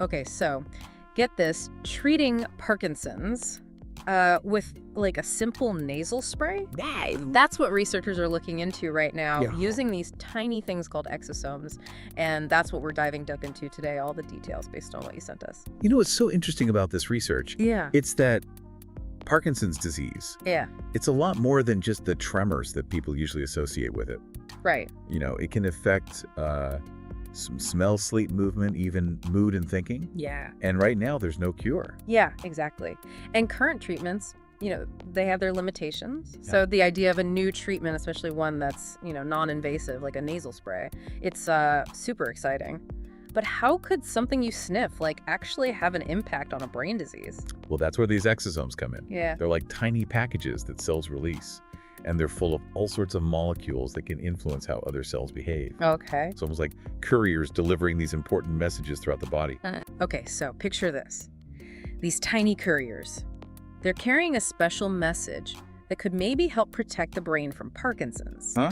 Okay, so get this, treating Parkinson's with like a simple nasal spray? That's what researchers are looking into right now, Yeah. using these tiny things called exosomes. And that's what we're diving deep into today, all the details based on what you sent us. You know what's so interesting about this research? Yeah. It's that Parkinson's disease, Yeah, it's a lot more than just the tremors that people usually associate with it. right. You know, it can affect some smell, sleep, movement, even mood and thinking. Yeah. And right now, there's no cure. Yeah, exactly. And current treatments, they have their limitations. So the idea of a new treatment, especially one that's, non-invasive, like a nasal spray, it's super exciting. But how could something you sniff, actually have an impact on a brain disease? Well, that's where these exosomes come in. Yeah. They're like tiny packages that cells release, and they're full of all sorts of molecules that can influence how other cells behave. Okay. It's almost like couriers delivering these important messages throughout the body. Okay, so picture this. These tiny couriers. They're carrying a special message that could maybe help protect the brain from Parkinson's. Huh?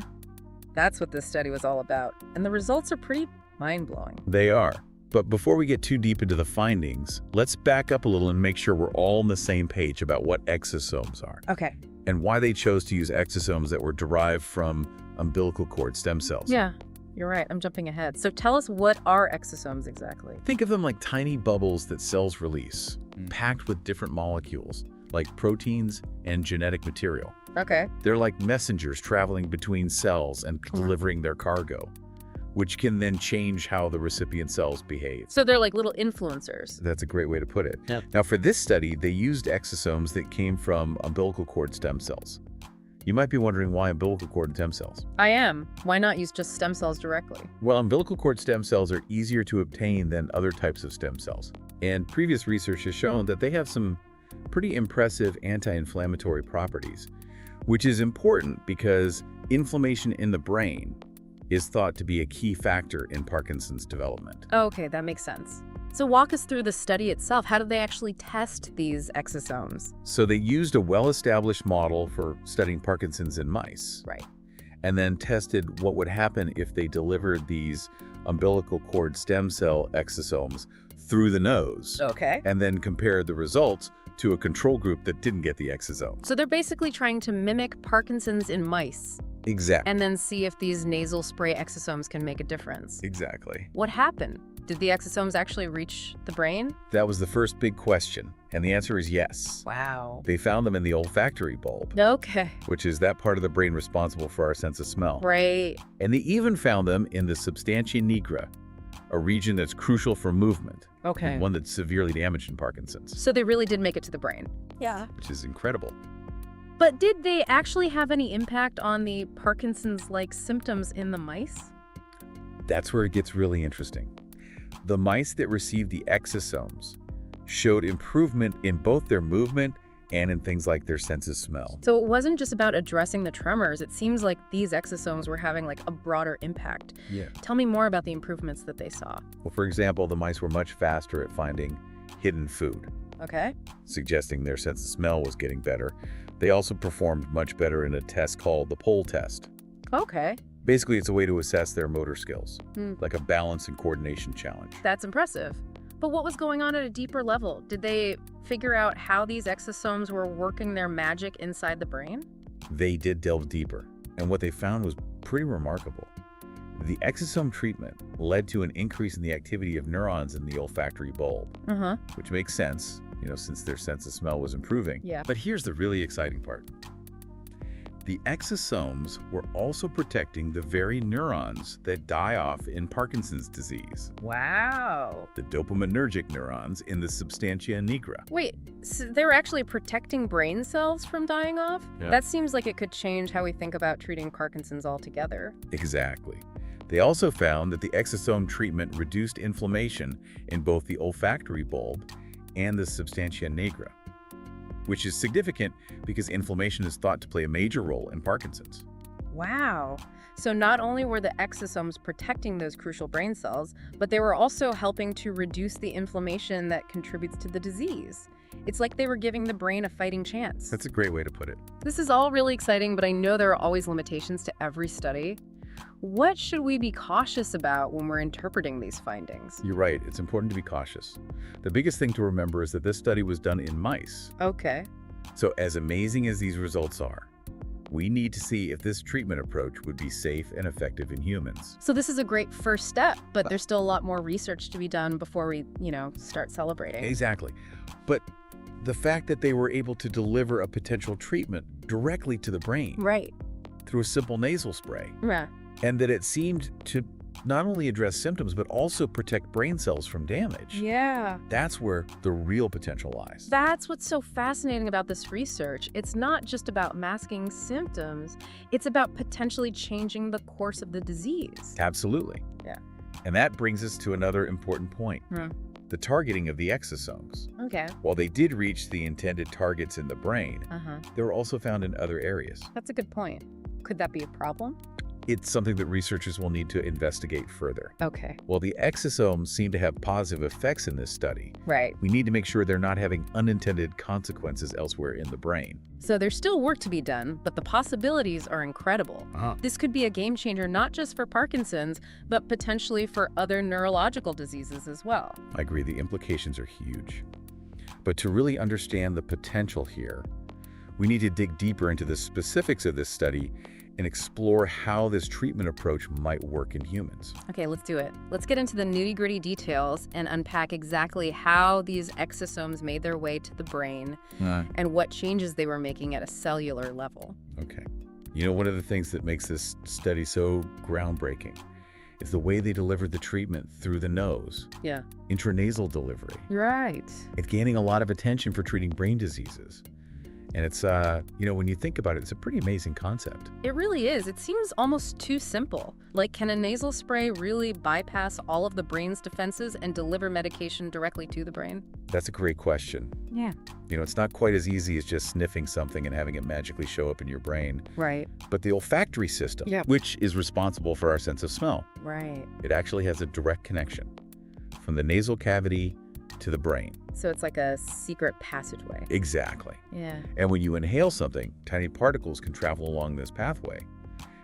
That's what this study was all about. And the results are pretty mind-blowing. They are. But before we get too deep into the findings, let's back up a little and make sure we're all on the same page about what exosomes are Okay. and why they chose to use exosomes that were derived from umbilical cord stem cells. Yeah, you're right. I'm jumping ahead. So tell us, what are exosomes exactly? Think of them like tiny bubbles that cells release, packed with different molecules, like proteins and genetic material. Okay. They're like messengers traveling between cells and delivering their cargo, which can then change how the recipient cells behave. So they're like little influencers. That's a great way to put it. Yeah. Now, for this study, they used exosomes that came from umbilical cord stem cells. You might be wondering why umbilical cord stem cells. I am. Why not use just stem cells directly? Well, umbilical cord stem cells are easier to obtain than other types of stem cells. And previous research has shown that they have some pretty impressive anti-inflammatory properties, which is important because inflammation in the brain is thought to be a key factor in Parkinson's development. Okay, that makes sense. So walk us through the study itself. How did they actually test these exosomes? So they used a well-established model for studying Parkinson's in mice, Right. and then tested what would happen if they delivered these umbilical cord stem cell exosomes through the nose, Okay. and then compared the results to a control group that didn't get the exosome. So they're basically trying to mimic Parkinson's in mice Exactly. and then see if these nasal spray exosomes can make a difference. Exactly. What happened? Did the exosomes actually reach the brain? That was the first big question, and the answer is yes. Wow. They found them in the olfactory bulb, Okay. which is that part of the brain responsible for our sense of smell. Right. And they even found them in the substantia nigra, a region that's crucial for movement, Okay. and one that's severely damaged in Parkinson's, So they really did make it to the brain. Yeah. which is incredible. But did they actually have any impact on the Parkinson's-like symptoms in the mice? That's where it gets really interesting. The mice that received the exosomes showed improvement in both their movement and in things like their sense of smell. So it wasn't just about addressing the tremors. It seems like these exosomes were having a broader impact. Yeah. Tell me more about the improvements that they saw. Well, for example, the mice were much faster at finding hidden food, Okay. suggesting their sense of smell was getting better. They also performed much better in a test called the pole test. Okay. Basically, it's a way to assess their motor skills, Hmm. like a balance and coordination challenge. That's impressive. But what was going on at a deeper level? Did they figure out how these exosomes were working their magic inside the brain? They did delve deeper, and what they found was pretty remarkable. The exosome treatment led to an increase in the activity of neurons in the olfactory bulb, Uh-huh. which makes sense, since their sense of smell was improving. Yeah. But here's the really exciting part. The exosomes were also protecting the very neurons that die off in Parkinson's disease, Wow. the dopaminergic neurons in the substantia nigra. Wait, so they were actually protecting brain cells from dying off? Yeah. That seems like it could change how we think about treating Parkinson's altogether. Exactly. They also found that the exosome treatment reduced inflammation in both the olfactory bulb and the substantia nigra, which is significant because inflammation is thought to play a major role in Parkinson's. Wow. So not only were the exosomes protecting those crucial brain cells, but they were also helping to reduce the inflammation that contributes to the disease. It's like they were giving the brain a fighting chance. That's a great way to put it. This is all really exciting, but I know there are always limitations to every study. What should we be cautious about when we're interpreting these findings? You're right, it's important to be cautious. The biggest thing to remember is that this study was done in mice. Okay. So as amazing as these results are, we need to see if this treatment approach would be safe and effective in humans. So this is a great first step, but there's still a lot more research to be done before we, start celebrating. Exactly. But the fact that they were able to deliver a potential treatment directly to the brain Right. through a simple nasal spray, Yeah. and that it seemed to not only address symptoms, but also protect brain cells from damage. Yeah. That's where the real potential lies. That's what's so fascinating about this research. It's not just about masking symptoms, it's about potentially changing the course of the disease. Absolutely. Yeah. And that brings us to another important point. The targeting of the exosomes. Okay. While they did reach the intended targets in the brain, Uh-huh. they were also found in other areas. That's a good point. Could that be a problem? It's something that researchers will need to investigate further. Okay. While the exosomes seem to have positive effects in this study, Right. we need to make sure they're not having unintended consequences elsewhere in the brain. So there's still work to be done, but the possibilities are incredible. This could be a game changer not just for Parkinson's, but potentially for other neurological diseases as well. I agree, the implications are huge. But to really understand the potential here, we need to dig deeper into the specifics of this study and explore how this treatment approach might work in humans. Okay, let's do it. Let's get into the nitty-gritty details and unpack exactly how these exosomes made their way to the brain and what changes they were making at a cellular level. Okay. You know, one of the things that makes this study so groundbreaking is the way they delivered the treatment through the nose. Yeah. Intranasal delivery. Right. It's gaining a lot of attention for treating brain diseases. And it's, when you think about it, it's a pretty amazing concept. It really is. It seems almost too simple. Like, can a nasal spray really bypass all of the brain's defenses and deliver medication directly to the brain? That's a great question. Yeah. It's not quite as easy as just sniffing something and having it magically show up in your brain. Right. But the olfactory system, which is responsible for our sense of smell, Right. it actually has a direct connection from the nasal cavity to the brain. So it's like a secret passageway. Exactly. Yeah. And when you inhale something, tiny particles can travel along this pathway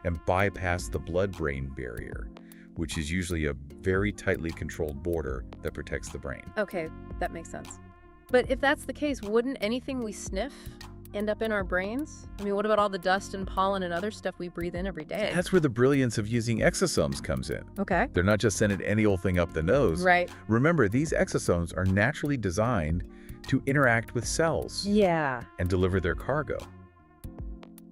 and bypass the blood-brain barrier, which is usually a very tightly controlled border that protects the brain. Okay, that makes sense. But if that's the case, wouldn't anything we sniff end up in our brains? I mean, what about all the dust and pollen and other stuff we breathe in every day? That's where the brilliance of using exosomes comes in. Okay. They're not just sending any old thing up the nose. Right. Remember, these exosomes are naturally designed to interact with cells Yeah. and deliver their cargo,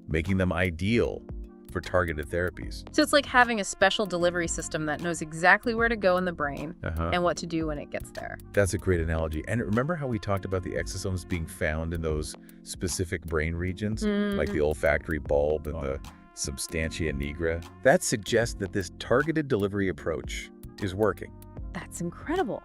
making them ideal for targeted therapies. So it's like having a special delivery system that knows exactly where to go in the brain and what to do when it gets there. That's a great analogy. And remember how we talked about the exosomes being found in those specific brain regions, like the olfactory bulb and the substantia nigra? That suggests that this targeted delivery approach is working. That's incredible.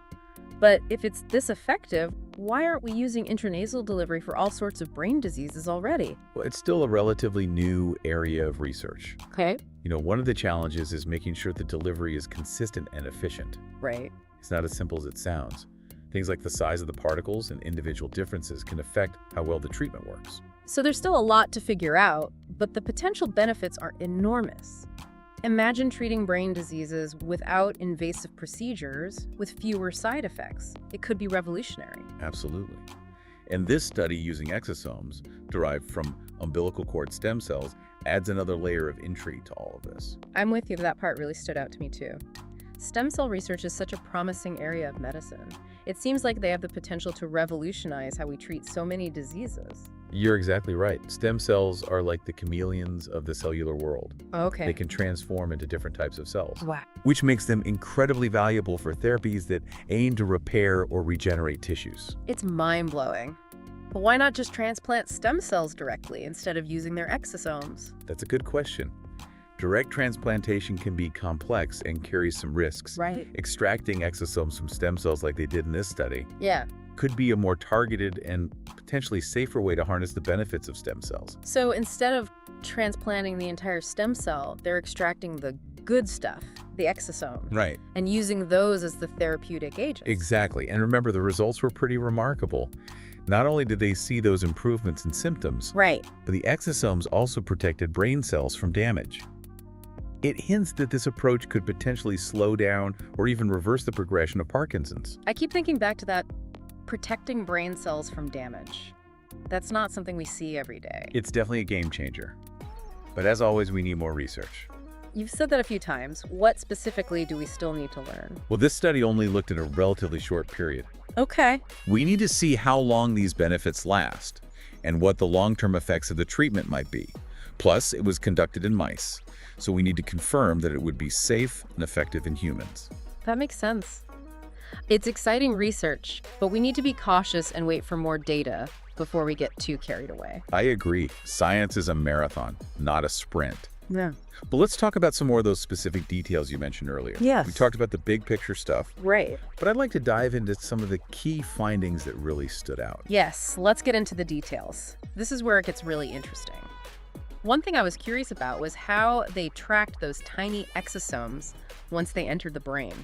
But if it's this effective, why aren't we using intranasal delivery for all sorts of brain diseases already? Well, it's still a relatively new area of research. Okay. One of the challenges is making sure the delivery is consistent and efficient. Right. It's not as simple as it sounds. Things like the size of the particles and individual differences can affect how well the treatment works. So there's still a lot to figure out, but the potential benefits are enormous. Imagine treating brain diseases without invasive procedures with fewer side effects. It could be revolutionary. Absolutely. And this study using exosomes derived from umbilical cord stem cells adds another layer of intrigue to all of this. I'm with you, that part really stood out to me too. Stem cell research is such a promising area of medicine. It seems like they have the potential to revolutionize how we treat so many diseases. You're exactly right. Stem cells are like the chameleons of the cellular world. Okay. They can transform into different types of cells, Wow. which makes them incredibly valuable for therapies that aim to repair or regenerate tissues. It's mind-blowing. But why not just transplant stem cells directly instead of using their exosomes? That's a good question. Direct transplantation can be complex and carries some risks. Right. Extracting exosomes from stem cells like they did in this study Yeah. could be a more targeted and potentially safer way to harness the benefits of stem cells. So instead of transplanting the entire stem cell, they're extracting the good stuff, the exosomes, Right. and using those as the therapeutic agents. Exactly. And remember, the results were pretty remarkable. Not only did they see those improvements in symptoms, Right. but the exosomes also protected brain cells from damage. It hints that this approach could potentially slow down or even reverse the progression of Parkinson's. I keep thinking back to that protecting brain cells from damage. That's not something we see every day. It's definitely a game changer. But as always, we need more research. You've said that a few times. What specifically do we still need to learn? Well, this study only looked at a relatively short period. Okay. We need to see how long these benefits last and what the long-term effects of the treatment might be. Plus, it was conducted in mice, so we need to confirm that it would be safe and effective in humans. That makes sense. It's exciting research, but we need to be cautious and wait for more data before we get too carried away. I agree. Science is a marathon, not a sprint. Yeah. But let's talk about some more of those specific details you mentioned earlier. Yes. We talked about the big picture stuff, Right. but I'd like to dive into some of the key findings that really stood out. Yes, let's get into the details. This is where it gets really interesting. One thing I was curious about was how they tracked those tiny exosomes once they entered the brain.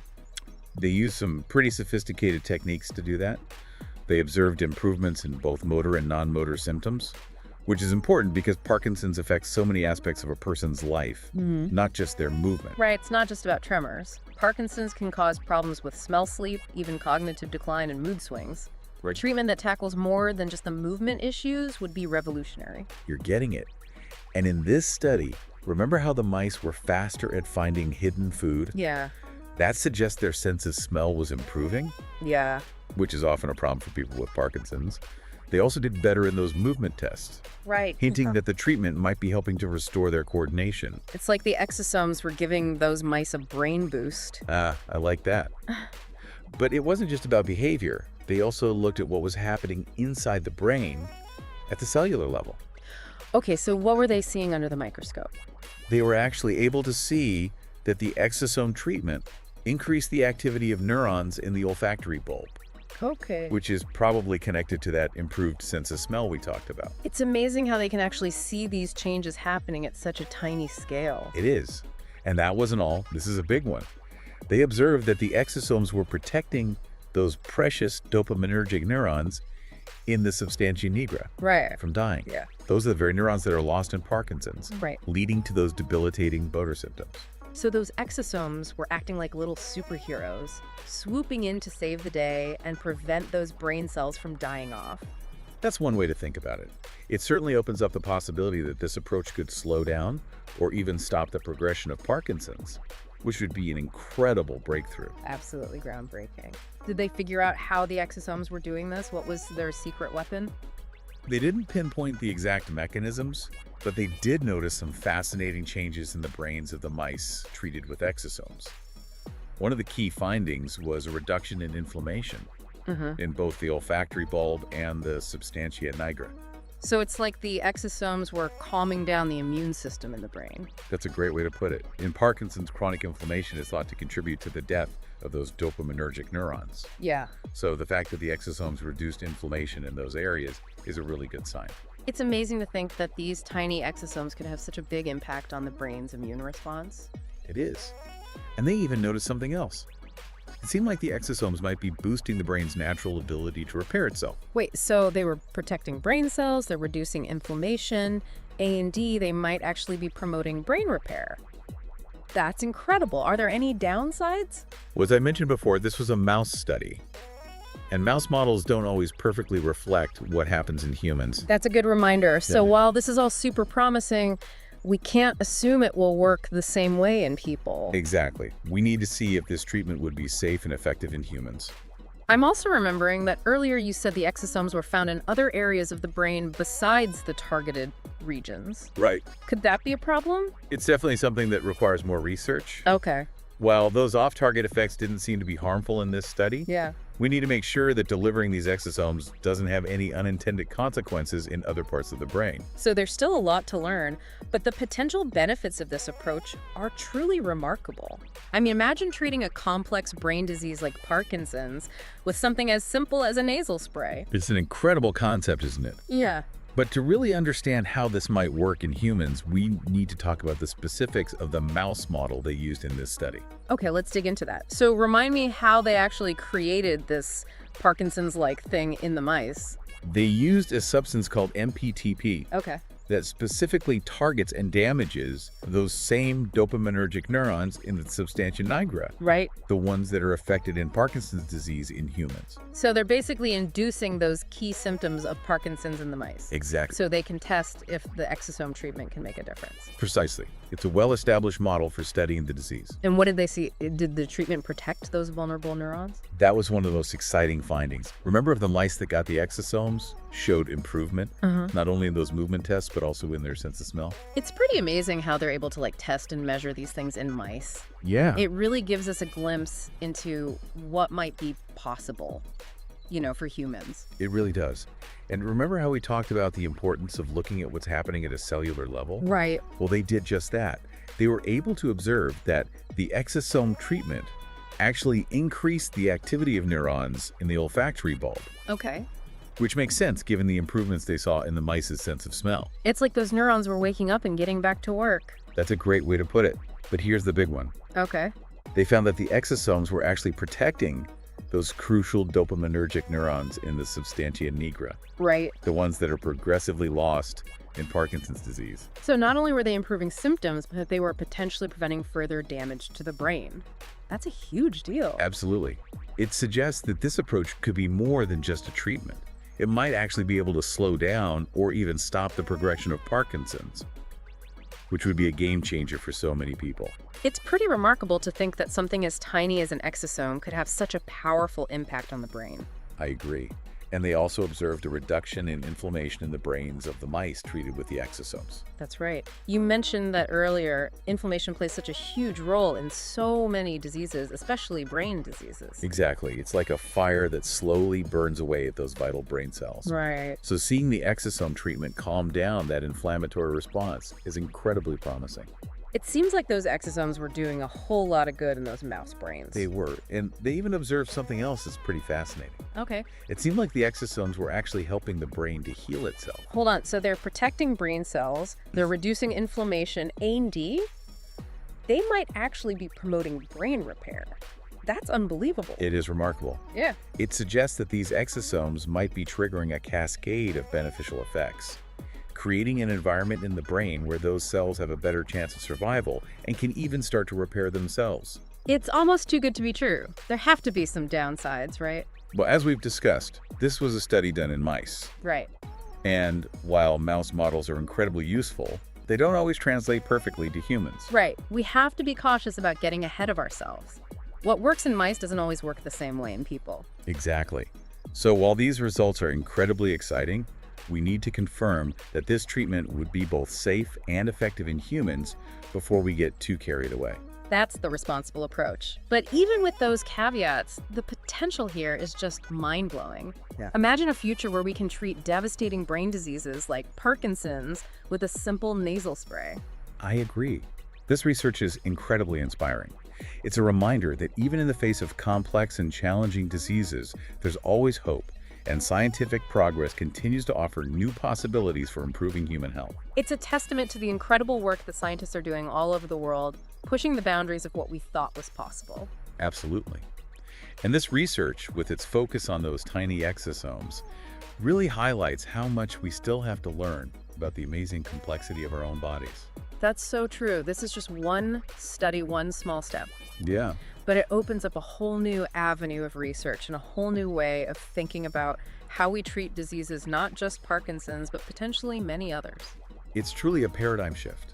They used some pretty sophisticated techniques to do that. They observed improvements in both motor and non-motor symptoms, which is important because Parkinson's affects so many aspects of a person's life, not just their movement. Right, it's not just about tremors. Parkinson's can cause problems with smell sleep, even cognitive decline and mood swings. Right. Treatment that tackles more than just the movement issues would be revolutionary. You're getting it. And in this study, remember how the mice were faster at finding hidden food? Yeah. That suggests their sense of smell was improving, Yeah. which is often a problem for people with Parkinson's. They also did better in those movement tests, Right. hinting that the treatment might be helping to restore their coordination. It's like the exosomes were giving those mice a brain boost. Ah, I like that. But it wasn't just about behavior. They also looked at what was happening inside the brain at the cellular level. Okay, so what were they seeing under the microscope? They were actually able to see that the exosome treatment increased the activity of neurons in the olfactory bulb, Okay. which is probably connected to that improved sense of smell we talked about. It's amazing how they can actually see these changes happening at such a tiny scale. It is. And that wasn't all. This is a big one. They observed that the exosomes were protecting those precious dopaminergic neurons in the substantia nigra Right. from dying. Yeah. Those are the very neurons that are lost in Parkinson's, Right. leading to those debilitating motor symptoms. So those exosomes were acting like little superheroes, swooping in to save the day and prevent those brain cells from dying off. That's one way to think about it. It certainly opens up the possibility that this approach could slow down or even stop the progression of Parkinson's, which would be an incredible breakthrough. Absolutely groundbreaking. Did they figure out how the exosomes were doing this? What was their secret weapon? They didn't pinpoint the exact mechanisms, but they did notice some fascinating changes in the brains of the mice treated with exosomes. One of the key findings was a reduction in inflammation in both the olfactory bulb and the substantia nigra. So it's like the exosomes were calming down the immune system in the brain. That's a great way to put it. In Parkinson's, chronic inflammation is thought to contribute to the death of those dopaminergic neurons. Yeah. So the fact that the exosomes reduced inflammation in those areas is a really good sign. It's amazing to think that these tiny exosomes could have such a big impact on the brain's immune response. It is. And they even noticed something else. It seemed like the exosomes might be boosting the brain's natural ability to repair itself. Wait, so they were protecting brain cells, they're reducing inflammation, A&D, they might actually be promoting brain repair. That's incredible. Are there any downsides? Well, as I mentioned before, this was a mouse study. And mouse models don't always perfectly reflect what happens in humans. That's a good reminder. So Yeah. while this is all super promising, we can't assume it will work the same way in people. Exactly. We need to see if this treatment would be safe and effective in humans. I'm also remembering that earlier you said the exosomes were found in other areas of the brain besides the targeted regions. Right. Could that be a problem? It's definitely something that requires more research. Okay. While those off-target effects didn't seem to be harmful in this study, Yeah. we need to make sure that delivering these exosomes doesn't have any unintended consequences in other parts of the brain. So there's still a lot to learn, but the potential benefits of this approach are truly remarkable. I mean, imagine treating a complex brain disease like Parkinson's with something as simple as a nasal spray. It's an incredible concept, isn't it? Yeah. But to really understand how this might work in humans, we need to talk about the specifics of the mouse model they used in this study. Okay, let's dig into that. So remind me how they actually created this Parkinson's-like thing in the mice. They used a substance called MPTP, Okay. that specifically targets and damages those same dopaminergic neurons in the substantia nigra, Right. the ones that are affected in Parkinson's disease in humans. So they're basically inducing those key symptoms of Parkinson's in the mice. Exactly. So they can test if the exosome treatment can make a difference. Precisely. It's a well-established model for studying the disease. And what did they see? Did the treatment protect those vulnerable neurons? That was one of the most exciting findings. Remember if the mice that got the exosomes showed improvement, not only in those movement tests, but also in their sense of smell? It's pretty amazing how they're able to test and measure these things in mice. Yeah. It really gives us a glimpse into what might be possible, for humans. It really does. And remember how we talked about the importance of looking at what's happening at a cellular level? Right. Well, they did just that. They were able to observe that the exosome treatment actually increased the activity of neurons in the olfactory bulb. Okay. Which makes sense given the improvements they saw in the mice's sense of smell. It's like those neurons were waking up and getting back to work. That's a great way to put it. But here's the big one. Okay. They found that the exosomes were actually protecting those crucial dopaminergic neurons in the substantia nigra. Right. The ones that are progressively lost in Parkinson's disease. So not only were they improving symptoms, but they were potentially preventing further damage to the brain. That's a huge deal. Absolutely. It suggests that this approach could be more than just a treatment. It might actually be able to slow down or even stop the progression of Parkinson's, which would be a game changer for so many people. It's pretty remarkable to think that something as tiny as an exosome could have such a powerful impact on the brain. I agree. And they also observed a reduction in inflammation in the brains of the mice treated with the exosomes. That's right. You mentioned that earlier, inflammation plays such a huge role in so many diseases, especially brain diseases. Exactly. It's like a fire that slowly burns away at those vital brain cells. Right. So seeing the exosome treatment calm down that inflammatory response is incredibly promising. It seems like those exosomes were doing a whole lot of good in those mouse brains. They were. And they even observed something else that's pretty fascinating. Okay. It seemed like the exosomes were actually helping the brain to heal itself. Hold on. So they're protecting brain cells, they're reducing inflammation, and they might actually be promoting brain repair. That's unbelievable. It is remarkable. Yeah. It suggests that these exosomes might be triggering a cascade of beneficial effects, creating an environment in the brain where those cells have a better chance of survival and can even start to repair themselves. It's almost too good to be true. There have to be some downsides, right? Well, as we've discussed, this was a study done in mice. Right. And while mouse models are incredibly useful, they don't always translate perfectly to humans. Right. We have to be cautious about getting ahead of ourselves. What works in mice doesn't always work the same way in people. Exactly. So while these results are incredibly exciting, we need to confirm that this treatment would be both safe and effective in humans before we get too carried away. That's the responsible approach. But even with those caveats, the potential here is just mind-blowing. Yeah. Imagine a future where we can treat devastating brain diseases like Parkinson's with a simple nasal spray. I agree. This research is incredibly inspiring. It's a reminder that even in the face of complex and challenging diseases, there's always hope, and scientific progress continues to offer new possibilities for improving human health. It's a testament to the incredible work that scientists are doing all over the world, pushing the boundaries of what we thought was possible. Absolutely. And this research, with its focus on those tiny exosomes, really highlights how much we still have to learn about the amazing complexity of our own bodies. That's so true. This is just one study, one small step. Yeah. But it opens up a whole new avenue of research and a whole new way of thinking about how we treat diseases, not just Parkinson's, but potentially many others. It's truly a paradigm shift,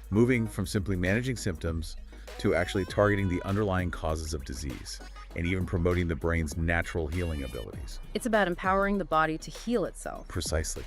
moving from simply managing symptoms to actually targeting the underlying causes of disease and even promoting the brain's natural healing abilities. It's about empowering the body to heal itself. Precisely.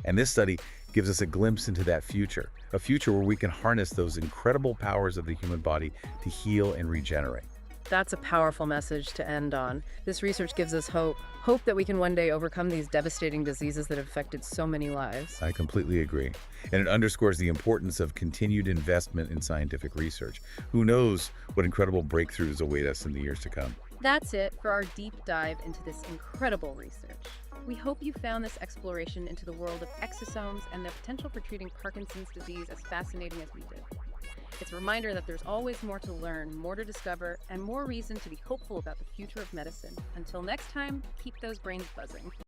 And this study gives us a glimpse into that future, a future where we can harness those incredible powers of the human body to heal and regenerate. That's a powerful message to end on. This research gives us hope that we can one day overcome these devastating diseases that have affected so many lives. I completely agree. And it underscores the importance of continued investment in scientific research. Who knows what incredible breakthroughs await us in the years to come. That's it for our deep dive into this incredible research. We hope you found this exploration into the world of exosomes and their potential for treating Parkinson's disease as fascinating as we did. It's a reminder that there's always more to learn, more to discover, and more reason to be hopeful about the future of medicine. Until next time, keep those brains buzzing.